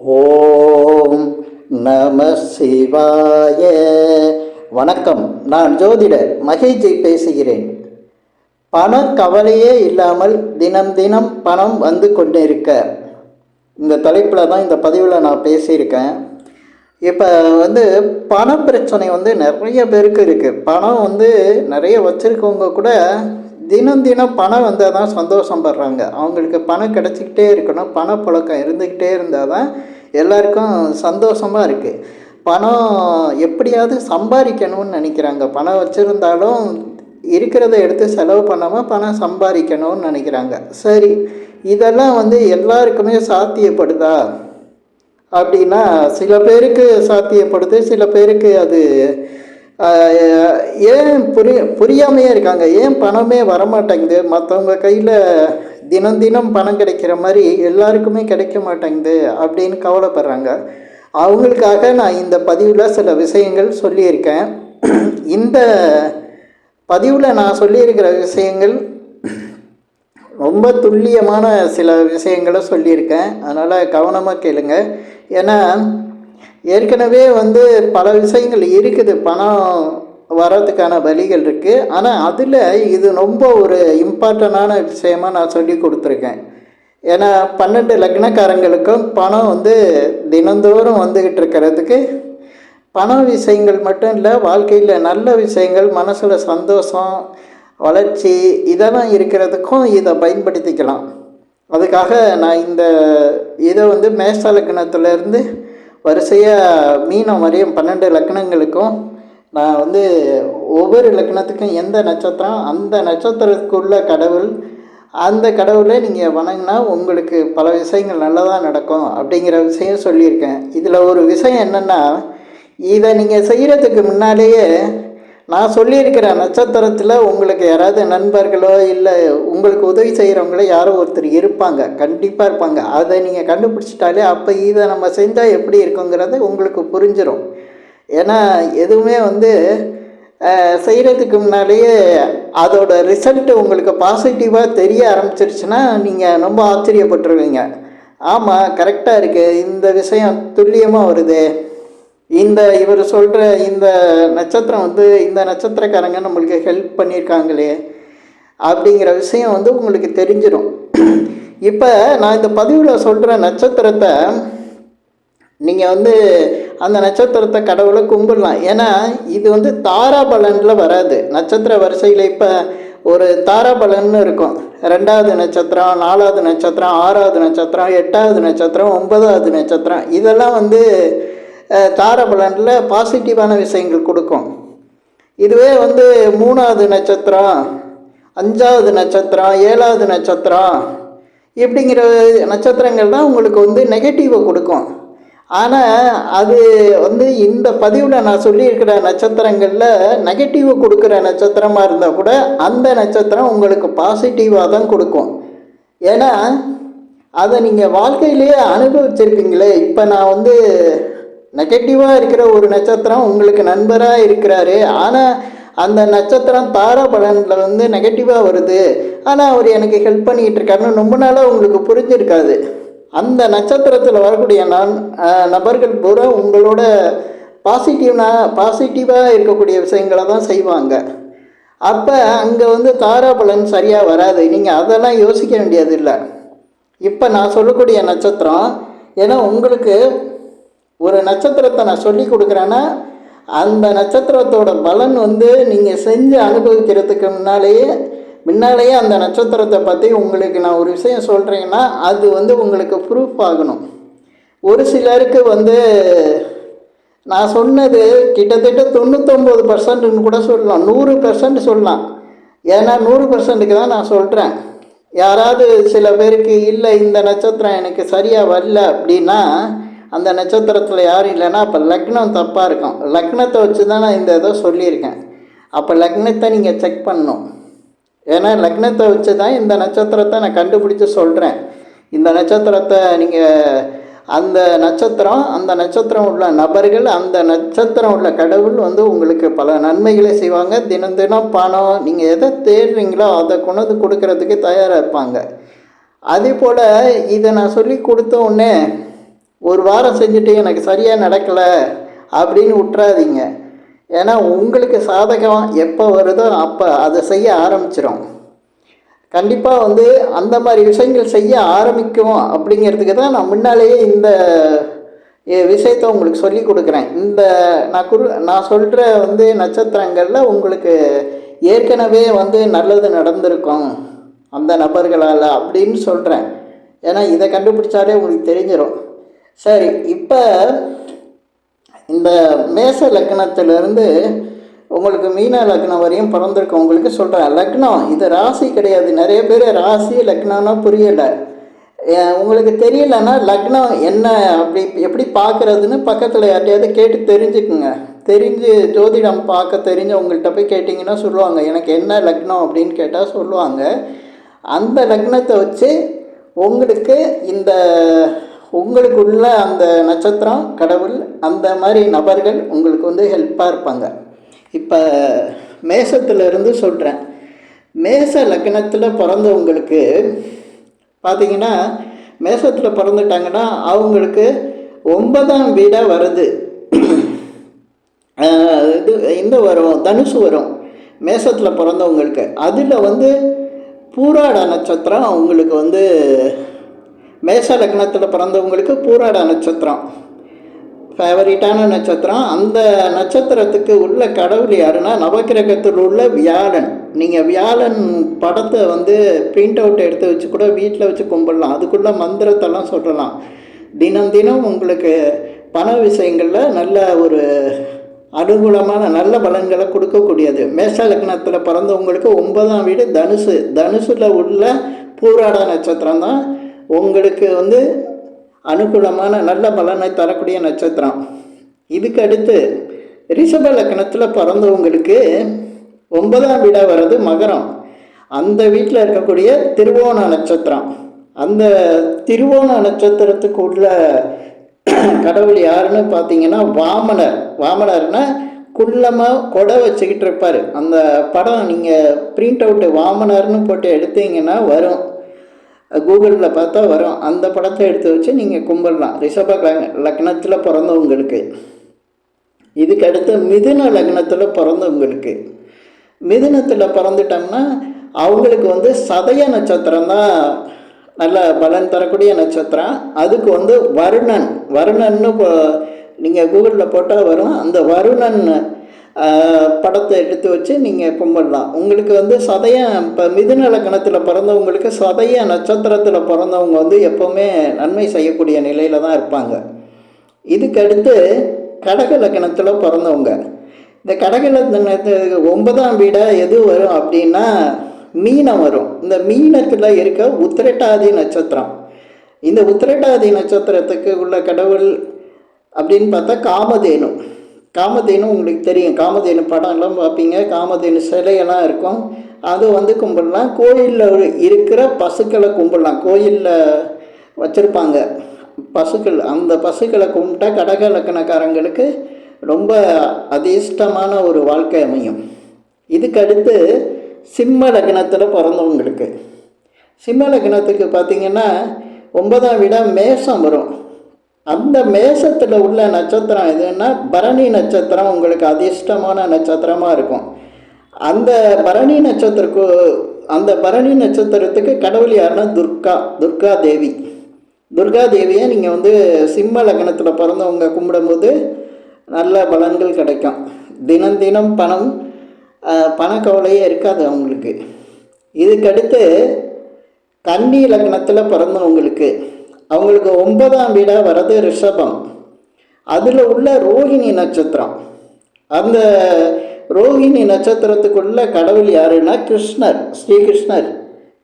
ஓம் நம சிவாய. வணக்கம். நான் ஜோதிடர் மகேஜி பேசுகிறேன். பண கவலையே இல்லாமல் தினம் தினம் பணம் வந்து கொண்டு இருக்க, இந்த தலைப்பில் தான் இந்த பதிவில் நான் பேசியிருக்கேன். இப்போ பண பிரச்சனை நிறைய பேருக்கு இருக்குது. பணம் நிறைய வச்சுருக்கவங்க கூட தினம் தினம் பணம் வந்தால் தான் சந்தோஷம் படுறாங்க. அவங்களுக்கு பணம் கிடச்சிக்கிட்டே இருக்கணும், பணப்புழக்கம் இருந்துக்கிட்டே இருந்தால் தான் எல்லாருக்கும் சந்தோஷமாக இருக்குது. பணம் எப்படியாவது சம்பாதிக்கணும்னு நினைக்கிறாங்க. பணம் வச்சுருந்தாலும் இருக்கிறத எடுத்து செலவு பண்ணாமல் பணம் சம்பாதிக்கணும்னு நினைக்கிறாங்க. சரி, இதெல்லாம் எல்லாருக்குமே சாத்தியப்படுதா அப்படின்னா, சில பேருக்கு சாத்தியப்படுது, சில பேருக்கு அது ஏன் புரியாமையே இருக்காங்க. ஏன் பணமே வரமாட்டேங்குது, மற்றவங்க கையில் தினம் தினம் பணம் கிடைக்கிற மாதிரி எல்லாருக்குமே கிடைக்க மாட்டேங்குது அப்படின்னு கவலைப்படுறாங்க. அவங்களுக்காக நான் இந்த பதிவில் சில விஷயங்கள் சொல்லியிருக்கேன். இந்த பதிவில் நான் சொல்லியிருக்கிற விஷயங்கள் ரொம்ப துல்லியமான சில விஷயங்களை சொல்லியிருக்கேன். அதனால் கவனமாக கேளுங்க. ஏன்னா ஏற்கனவே பல விஷயங்கள் இருக்குது, பணம் வர்றதுக்கான வழிகள் இருக்குது. ஆனால் அதில் இது ரொம்ப ஒரு இம்பார்ட்டண்டான விஷயமாக நான் சொல்லி கொடுத்துருக்கேன். ஏன்னா 12 லக்னக்காரங்களுக்கும் பணம் தினந்தோறும் வந்துக்கிட்டு இருக்கிறதுக்கு பண விஷயங்கள் மட்டும் இல்லை, வாழ்க்கையில் நல்ல விஷயங்கள், மனசில் சந்தோஷம், வளர்ச்சி இதெல்லாம் இருக்கிறதுக்கும் இதை பயன்படுத்திக்கலாம். அதுக்காக நான் இந்த இதை மேஷ லக்னத்திலேருந்து வரிசையாக மீனம் வரையும் 12 லக்னங்களுக்கும் நான் ஒவ்வொரு லக்னத்துக்கும் எந்த நட்சத்திரம், அந்த நட்சத்திரத்துக்குள்ள கடவுள், அந்த கடவுளை நீங்கள் வணங்கினா உங்களுக்கு பல விஷயங்கள் நல்லதாக நடக்கும் அப்படிங்கிற விஷயம் சொல்லியிருக்கேன். இதில் ஒரு விஷயம் என்னென்னா, இதை நீங்கள் செய்கிறதுக்கு முன்னாலேயே நான் சொல்லியிருக்கிற நட்சத்திரத்தில் உங்களுக்கு யாராவது நண்பர்களோ இல்லை உங்களுக்கு உதவி செய்கிறவங்களோ யாரோ ஒருத்தர் இருப்பாங்க, கண்டிப்பாக இருப்பாங்க. அதை நீங்கள் கண்டுபிடிச்சிட்டாலே அப்போ இதை நம்ம செஞ்சால் எப்படி இருக்குங்கிறது உங்களுக்கு புரிஞ்சிடும். ஏன்னா எதுவுமே செய்கிறதுக்கு முன்னாலேயே அதோட ரிசல்ட்டு உங்களுக்கு பாசிட்டிவாக தெரிய ஆரம்பிச்சிருச்சுன்னா நீங்கள் ரொம்ப ஆச்சரியப்பட்டுருவீங்க. ஆமாம், கரெக்டாக இருக்குது, இந்த விஷயம் துல்லியமாக வருது, இவர் சொல்கிற இந்த நட்சத்திரம் இந்த நட்சத்திரக்காரங்க நம்மளுக்கு ஹெல்ப் பண்ணியிருக்காங்களே அப்படிங்கிற விஷயம் உங்களுக்கு தெரிஞ்சிடும். இப்போ நான் இந்த பதிவில் சொல்கிற நட்சத்திரத்தை நீங்கள் அந்த நட்சத்திரத்தை கடவுளை கும்பிடலாம். ஏன்னா இது தாராபலனில் வராது, நட்சத்திர வரிசையில். இப்போ ஒரு தாராபலன்னு இருக்கும், 2வது நட்சத்திரம், 4வது நட்சத்திரம், 6வது நட்சத்திரம், 8வது நட்சத்திரம், 9வது நட்சத்திரம், இதெல்லாம் தாராபலனில் பாசிட்டிவான விஷயங்கள் கொடுக்கும். இதுவே 3வது நட்சத்திரம், 5வது நட்சத்திரம், 7வது நட்சத்திரம் இப்படிங்கிற நட்சத்திரங்கள் தான் உங்களுக்கு நெகட்டிவை கொடுக்கும். ஆனால் அது இந்த பதிவில் நான் சொல்லியிருக்கிற நட்சத்திரங்களில் நெகட்டிவை கொடுக்குற நட்சத்திரமாக இருந்தால் கூட அந்த நட்சத்திரம் உங்களுக்கு பாசிட்டிவாக தான் கொடுக்கும். ஏன்னா அதை நீங்கள் வாழ்க்கையிலேயே அனுபவிச்சிருப்பீங்களே. இப்போ நான் நெகட்டிவாக இருக்கிற ஒரு நட்சத்திரம் உங்களுக்கு நண்பராக இருக்கிறாரு, ஆனால் அந்த நட்சத்திரம் தாராபலனில் நெகட்டிவாக வருது, ஆனால் அவர் எனக்கு ஹெல்ப் பண்ணிக்கிட்டு இருக்காருன்னு ரொம்ப நாளாக உங்களுக்கு புரிஞ்சிருக்காது. அந்த நட்சத்திரத்தில் வரக்கூடிய நபர்கள் பூரா உங்களோட பாசிட்டிவாக இருக்கக்கூடிய விஷயங்களை தான் செய்வாங்க. அப்போ அங்கே தாராபலன் சரியாக வராது, நீங்கள் அதெல்லாம் யோசிக்க வேண்டியதில்லை. இப்போ நான் சொல்லக்கூடிய நட்சத்திரம், ஏன்னா உங்களுக்கு ஒரு நட்சத்திரத்தை நான் சொல்லி கொடுக்குறேன்னா அந்த நட்சத்திரத்தோட பலன் நீங்கள் செஞ்சு அனுபவிக்கிறதுக்கு முன்னாலேயே அந்த நட்சத்திரத்தை பற்றி உங்களுக்கு நான் ஒரு விஷயம் சொல்கிறேன்னா அது உங்களுக்கு ப்ரூஃப் ஆகணும். ஒரு சிலருக்கு நான் சொன்னது கிட்டத்தட்ட 99% கூட சொல்லலாம், 100% சொல்லலாம். ஏன்னா 100%க்கு தான் நான் சொல்கிறேன். யாராவது சில பேருக்கு இல்லை இந்த நட்சத்திரம் எனக்கு சரியாக வரல அப்படின்னா, அந்த நட்சத்திரத்தில் யாரும் இல்லைன்னா அப்போ லக்னம் தப்பாக இருக்கும். லக்னத்தை வச்சு தான் நான் இந்த இதை சொல்லியிருக்கேன். அப்போ லக்னத்தை நீங்கள் செக் பண்ணணும். ஏன்னா லக்னத்தை வச்சு தான் இந்த நட்சத்திரத்தை நான் கண்டுபிடிச்சி சொல்கிறேன். இந்த நட்சத்திரத்தை நீங்கள் அந்த நட்சத்திரம் உள்ள நபர்கள், அந்த நட்சத்திரம் உள்ள கடவுள் உங்களுக்கு பல நன்மைகளை செய்வாங்க. தினம் தினம் பணம் நீங்கள் எதை தேடுறீங்களோ அதை கொண்டு கொடுக்கறதுக்கு தயாராக இருப்பாங்க. அதே போல் இதை நான் சொல்லி கொடுத்த உடனே ஒரு வாரம் செஞ்சுட்டு எனக்கு சரியாக நடக்கலை அப்படின்னு விட்டுறாதீங்க. ஏன்னா உங்களுக்கு சாதகம் எப்போ வருதோ அப்போ அதை செய்ய ஆரம்பிச்சிடும். கண்டிப்பாக வந்து அந்த மாதிரி விஷயங்கள் செய்ய ஆரம்பிக்கும் அப்படிங்கிறதுக்கு தான் நான் முன்னாலேயே இந்த விஷயத்தை உங்களுக்கு சொல்லி கொடுக்குறேன். இந்த நான் சொல்கிற வந்து நட்சத்திரங்களில் உங்களுக்கு ஏற்கனவே வந்து நல்லது நடந்திருக்கும் அந்த நபர்களால் அப்படின்னு சொல்கிறேன். ஏன்னா இதை கண்டுபிடிச்சாலே உங்களுக்கு தெரிஞ்சிடும். சரி, இப்போ இந்த மேச லக்னத்திலிருந்து உங்களுக்கு மீன லக்னம் வரையும் பிறந்திருக்கவங்களுக்கு சொல்கிறேன். லக்னம் இது ராசி கிடையாது. நிறைய பேர் ராசி லக்னம்னா புரியலை. உங்களுக்கு தெரியலன்னா லக்னம் என்ன அப்படி எப்படி பார்க்குறதுன்னு பக்கத்தில் யார்ட்டையாவது கேட்டு தெரிஞ்சுக்குங்க. தெரிஞ்சு ஜோதிடம் பார்க்க தெரிஞ்சவங்கள்ட்ட போய் கேட்டிங்கன்னா சொல்லுவாங்க. எனக்கு என்ன லக்னம் அப்படின்னு கேட்டால் சொல்லுவாங்க. அந்த லக்னத்தை வச்சு உங்களுக்கு உங்களுக்குள்ள அந்த நட்சத்திரம், கடவுள், அந்த மாதிரி நபர்கள் உங்களுக்கு வந்து ஹெல்ப்பாக இருப்பாங்க. இப்போ மேசத்திலிருந்து சொல்கிறேன். மேச லக்னத்தில் பிறந்தவங்களுக்கு பார்த்திங்கன்னா, மேசத்தில் பிறந்துட்டாங்கன்னா அவங்களுக்கு 9ஆம் வீடாக வருது. இந்த வரும், தனுசு வரும் மேசத்தில் பிறந்தவங்களுக்கு. அதில் வந்து பூராட நட்சத்திரம் அவங்களுக்கு வந்து மேச லக்னத்தில் பிறந்தவங்களுக்கு பூராட நட்சத்திரம் ஃபேவரட்டான நட்சத்திரம். அந்த நட்சத்திரத்துக்கு உள்ள கடவுள் யாருன்னா நவக்கிரகத்தில் உள்ள வியாழன். நீங்கள் வியாழன் படத்தை வந்து பிரிண்ட் அவுட் எடுத்து வச்சு கூட வீட்டில் வச்சு கும்பிடலாம். அதுக்குள்ள மந்திரத்தெல்லாம் சொல்லலாம். தினம் தினம் உங்களுக்கு பண விஷயங்களில் நல்ல ஒரு அனுகூலமான நல்ல பலன்களை கொடுக்கக்கூடியது. மேச லக்னத்தில் பிறந்தவங்களுக்கு 9ஆம் வீடு தனுசு. தனுசில் உள்ள பூராட நட்சத்திரம் தான் உங்களுக்கு வந்து அனுகூலமான நல்ல பலனை தரக்கூடிய நட்சத்திரம். இதுக்கு அடுத்து ரிஷப லக்னத்தில் பிறந்தவங்களுக்கு 9ஆம் வீடாக வர்றது மகரம். அந்த வீட்டில் இருக்கக்கூடிய திருவோண நட்சத்திரம். அந்த திருவோண நட்சத்திரத்துக்கு உள்ள கடவுள் யாருன்னு பார்த்தீங்கன்னா வாமனர். வாமனர்னா குள்ளமாக கொடை வச்சுக்கிட்டு இருப்பார். அந்த படம் நீங்கள் பிரிண்ட் அவுட்டு வாமனர்னு போட்டு எடுத்தீங்கன்னா வரும், கூகுளில் பார்த்தா வரும். அந்த படத்தை எடுத்து வச்சு நீங்கள் கும்பிடலாம் ரிஷப லக்னத்தில் பிறந்தவங்களுக்கு. இதுக்கு அடுத்து மிதுன லக்னத்தில் பிறந்தவங்களுக்கு, மிதுனத்தில் பிறந்துட்டோம்னா அவங்களுக்கு வந்து சதய நட்சத்திரம் தான் நல்ல பலன் தரக்கூடிய நட்சத்திரம். அதுக்கு வந்து வருணன்னு நீங்கள் கூகுளில் போட்டால் வரும். அந்த வருணன் படத்தை எடுத்து வச்சு நீங்கள் கும்பிடலாம். உங்களுக்கு வந்து இப்போ மிதுன லக்னத்தில் பிறந்தவங்களுக்கு சதய நட்சத்திரத்தில் பிறந்தவங்க வந்து எப்போவுமே நன்மை செய்யக்கூடிய நிலையில் தான் இருப்பாங்க. இதுக்கு அடுத்து கடக லக்னத்தில் பிறந்தவங்க, இந்த கடக லக்னத்துக்கு 9ஆம் வீடாக எது வரும் அப்படின்னா மீனம் வரும். இந்த மீனத்தில் இருக்க உத்திரட்டாதி நட்சத்திரம். இந்த உத்திரட்டாதி நட்சத்திரத்துக்கு உள்ள கடவுள் அப்படின்னு பார்த்தா காமதேனு. காமதேனு உங்களுக்கு தெரியும். காமதேனு படம்லாம் பார்ப்பீங்க. காமதேனு சிலையெல்லாம் இருக்கும். அது வந்து கும்பிடலாம். கோயிலில் இருக்கிற பசுக்களை கும்பிடலாம். கோயிலில் வச்சுருப்பாங்க பசுக்கள். அந்த பசுக்களை கும்பிட்டா கடக லக்னக்காரங்களுக்கு ரொம்ப அதிர்ஷ்டமான ஒரு வாழ்க்கை அமையும். இதுக்கு அடுத்து சிம்ம லக்னத்தில் பிறந்தவங்களுக்கு, சிம்ம லக்னத்துக்கு பார்த்திங்கன்னா 9ஆம் வீடாக மேசம் வரும். அந்த மேசத்தில் உள்ள நட்சத்திரம் எதுன்னா பரணி நட்சத்திரம் உங்களுக்கு அதிர்ஷ்டமான நட்சத்திரமாக இருக்கும். அந்த பரணி நட்சத்திரத்துக்கு கடவுள் யாருன்னா துர்கா தேவி. துர்கா தேவியை நீங்கள் வந்து சிம்ம லக்னத்தில் பிறந்தவங்க கும்பிடும்போது நல்ல பலன்கள் கிடைக்கும். தினம் தினம் பணக்கவலையே இருக்காது அவங்களுக்கு. இதுக்கடுத்து கன்னி லக்னத்தில் பிறந்தவங்களுக்கு அவங்களுக்கு 9ஆம் வீடாக வர்றது ரிஷபம். அதில் உள்ள ரோஹிணி நட்சத்திரம். அந்த ரோஹிணி நட்சத்திரத்துக்குள்ள கடவுள் யாருன்னா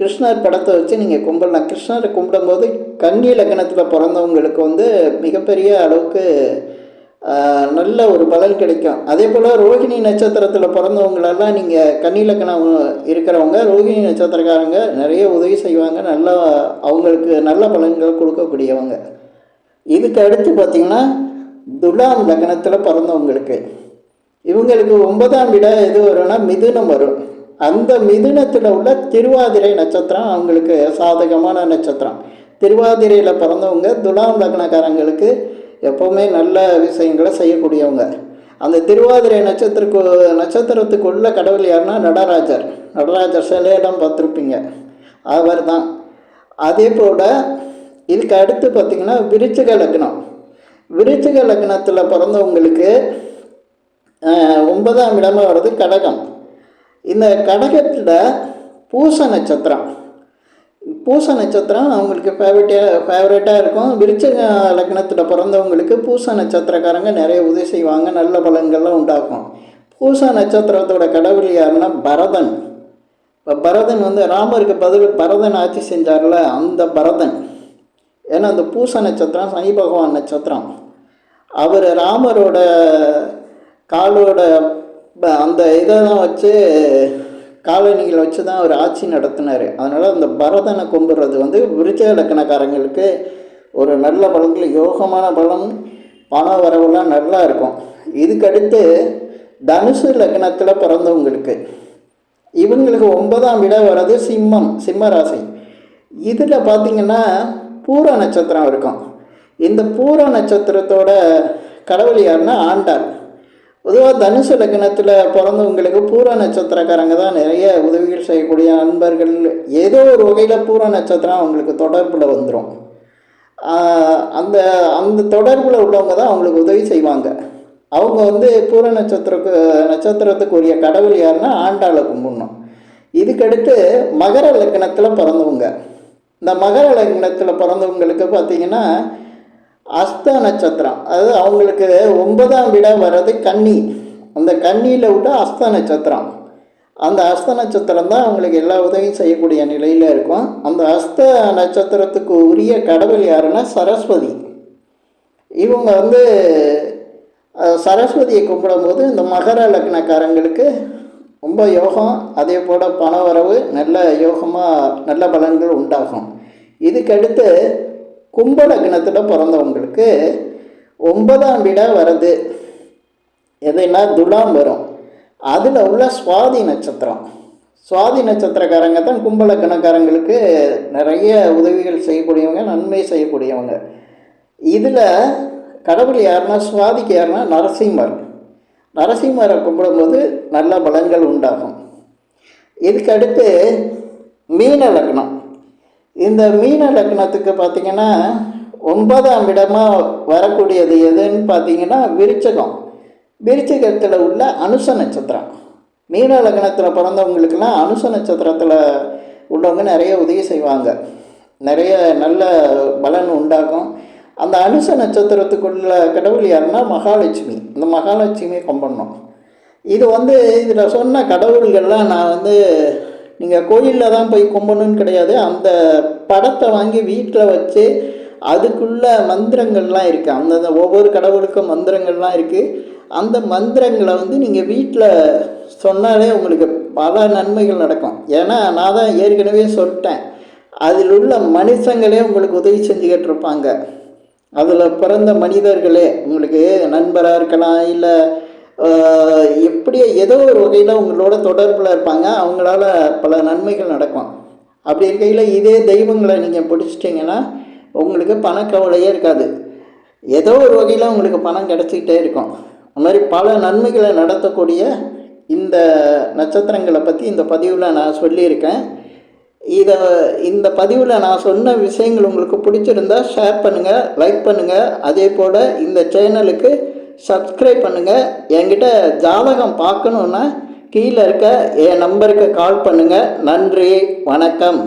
கிருஷ்ணர் படத்தை வச்சு நீங்கள் கும்பிடலாம். கிருஷ்ணரை கும்பிடும்போது கன்னி லக்னத்தில் பிறந்தவங்களுக்கு வந்து மிகப்பெரிய அளவுக்கு நல்ல ஒரு பலன் கிடைக்கும். அதே போல் ரோஹிணி நட்சத்திரத்தில் பிறந்தவங்களெல்லாம் நீங்கள் கன்னி லக்னம் இருக்கிறவங்க ரோஹிணி நட்சத்திரக்காரங்க நிறைய உதவி செய்வாங்க. நல்லா அவங்களுக்கு நல்ல பலன்கள் கொடுக்கக்கூடியவங்க. இதுக்கு அடுத்து பார்த்திங்கன்னா துலாம் லக்னத்தில் பிறந்தவங்களுக்கு இவங்களுக்கு 9ஆம் வீடா எது வரும்னா மிதுனம் வரும். அந்த மிதுனத்தில் உள்ள திருவாதிரை நட்சத்திரம் அவங்களுக்கு சாதகமான நட்சத்திரம். திருவாதிரையில் பிறந்தவங்க துலாம் லக்னக்காரங்களுக்கு எப்போவுமே நல்ல விஷயங்களை செய்யக்கூடியவங்க. அந்த திருவாதிரை நட்சத்திரத்துக்குள்ள கடவுள் யாருன்னா நடராஜர் சிலையிடம் பார்த்துருப்பீங்க, அவர் தான். அதே போல் இதுக்கு அடுத்து பார்த்திங்கன்னா விருச்சிக லக்னத்தில் பிறந்தவங்களுக்கு 9ஆம் இடமாக வர்றது கடகம். இந்த கடகத்தில் பூச நட்சத்திரம் அவங்களுக்கு ஃபேவரட்டாக இருக்கும். விருச்சிக லக்னத்தில் பிறந்தவங்களுக்கு பூச நட்சத்திரக்காரங்க நிறைய உதவி செய்வாங்க, நல்ல பலன்கள்லாம் உண்டாகும். பூச நட்சத்திரத்தோட கடவுள் யாருன்னா பரதன். இப்போ பரதன் ராமருக்கு பதில் பரதன் ஆட்சி செஞ்சார்ல, அந்த பரதன். ஏன்னா அந்த பூச நட்சத்திரம் சனி பகவான் நட்சத்திரம். அவர் ராமரோட காலோட அந்த இதை தான் வச்சு காலணிகளை வச்சு தான் அவர் ஆட்சி நடத்தினார். அதனால் அந்த பரதனை கும்பிட்றது விருச்சிக லக்னக்காரங்களுக்கு ஒரு நல்ல பலன்கள், யோகமான பலம், பண வரவுலாம் நல்லா இருக்கும். இதுக்கடுத்து தனுசு லக்னத்தில் பிறந்தவங்களுக்கு இவங்களுக்கு 9ஆம் இடம் வர்றது சிம்ம ராசி. இதில் பார்த்திங்கன்னா பூர நட்சத்திரம் இருக்கும். இந்த பூர நட்சத்திரத்தோட கடவுள் யாருன்னா ஆண்டாள். பொதுவாக தனுசு லக்னத்தில் பிறந்தவங்களுக்கு பூர நட்சத்திரக்காரங்க தான் நிறைய உதவிகள் செய்யக்கூடிய நண்பர்கள். ஏதோ ஒரு வகையில் பூர நட்சத்திரம் அவங்களுக்கு தொடர்பில் வந்துடும். அந்த தொடர்பில் உள்ளவங்க தான் அவங்களுக்கு உதவி செய்வாங்க. அவங்க பூர நட்சத்திரத்துக்குரிய கடவுள் யாருன்னா ஆண்டாளை கும்பிடணும். இதுக்கடுத்து மகர லக்னத்தில் பிறந்தவங்க. இந்த மகர லக்னத்தில் பிறந்தவங்களுக்கு பார்த்திங்கன்னா அஸ்த நட்சத்திரம், அதாவது அவங்களுக்கு 9ஆம் இடம் வர்றது கன்னி. அந்த கன்னியில் விட்ட அஸ்த நட்சத்திரம். அந்த அஸ்த நட்சத்திரம் தான் அவங்களுக்கு எல்லா உதவியும் செய்யக்கூடிய நிலையில் இருக்கும். அந்த அஸ்த நட்சத்திரத்துக்கு உரிய கடவுள் யாருன்னா சரஸ்வதி. இவங்க சரஸ்வதியை கும்பிடும்போது இந்த மகர லக்னக்காரங்களுக்கு ரொம்ப யோகம், அதே போல் பண வரவு, நல்ல யோகமாக நல்ல பலன்கள் உண்டாகும். இதுக்கடுத்து கும்ப லக்னத்தில் பிறந்தவங்களுக்கு 9ஆம் இடம் வருது எதுனா துலாம் வரும். அதில் உள்ள சுவாதி நட்சத்திரக்காரங்க தான் கும்ப லக்னக்காரங்களுக்கு நிறைய உதவிகள் செய்யக்கூடியவங்க, நன்மை செய்யக்கூடியவங்க. இதில் கடவுள் யாருன்னா சுவாதிக்கு யாருன்னா நரசிம்மரை கும்பிடும்போது நல்ல பலன்கள் உண்டாகும். இதுக்கடுத்து மீன லக்னம். இந்த மீன லக்னத்துக்கு பார்த்திங்கன்னா 9ஆம் இடமாக வரக்கூடியது எதுன்னு பார்த்திங்கன்னா விருச்சிகத்தில் உள்ள அனுச நட்சத்திரம். மீன லக்னத்தில் பிறந்தவங்களுக்கெல்லாம் அனுச நட்சத்திரத்தில் உள்ளவங்க நிறைய உதவி செய்வாங்க, நிறைய நல்ல பலன் உண்டாகும். அந்த அனுச நட்சத்திரத்துக்குள்ள கடவுள் யாருன்னா மகாலட்சுமி. இந்த மகாலட்சுமியை கும்பிடணும். இது இதில் சொன்ன கடவுள்கள்லாம் நான் நீங்கள் கோயிலில் தான் போய் கும்பிடணுன்னு கிடையாது. அந்த படத்தை வாங்கி வீட்டில் வச்சு அதுக்குள்ள மந்திரங்கள்லாம் இருக்குது. அந்த ஒவ்வொரு கடவுளுக்கும் மந்திரங்கள்லாம் இருக்குது. அந்த மந்திரங்களை நீங்கள் வீட்டில் சொன்னாலே உங்களுக்கு பல நன்மைகள் நடக்கும். ஏன்னா நான் தான் ஏற்கனவே சொல்லிட்டேன், அதில் உள்ள மனுஷங்களே உங்களுக்கு உதவி செஞ்சுக்கிட்டு இருப்பாங்க. அதில் பிறந்த மனிதர்களே உங்களுக்கு நண்பராக இருக்கலாம், இல்லை எப்படியோ ஏதோ ஒரு வகையில் உங்களோட தொடர்பில் இருப்பாங்க. அவங்களால பல நன்மைகள் நடக்கும். அப்படி இருக்கையில் இதே தெய்வங்களை நீங்கள் பிடிச்சிட்டிங்கன்னா உங்களுக்கு பணக்கவலையே இருக்காது. ஏதோ ஒரு வகையில் உங்களுக்கு பணம் கிடச்சிக்கிட்டே இருக்கும். அது மாதிரி பல நன்மைகளை நடத்தக்கூடிய இந்த நட்சத்திரங்களை பற்றி இந்த பதிவில் நான் சொல்லியிருக்கேன். இந்த பதிவில் நான் சொன்ன விஷயங்கள் உங்களுக்கு பிடிச்சிருந்தா ஷேர் பண்ணுங்கள், லைக் பண்ணுங்கள். அதே போல் இந்த சேனலுக்கு சப்ஸ்கிரைப் பண்ணுங்கள். என்கிட்ட ஜாதகம் பார்க்கணுன்னா கீழே இருக்க என் நம்பருக்கு கால் பண்ணுங்கள். நன்றி, வணக்கம்.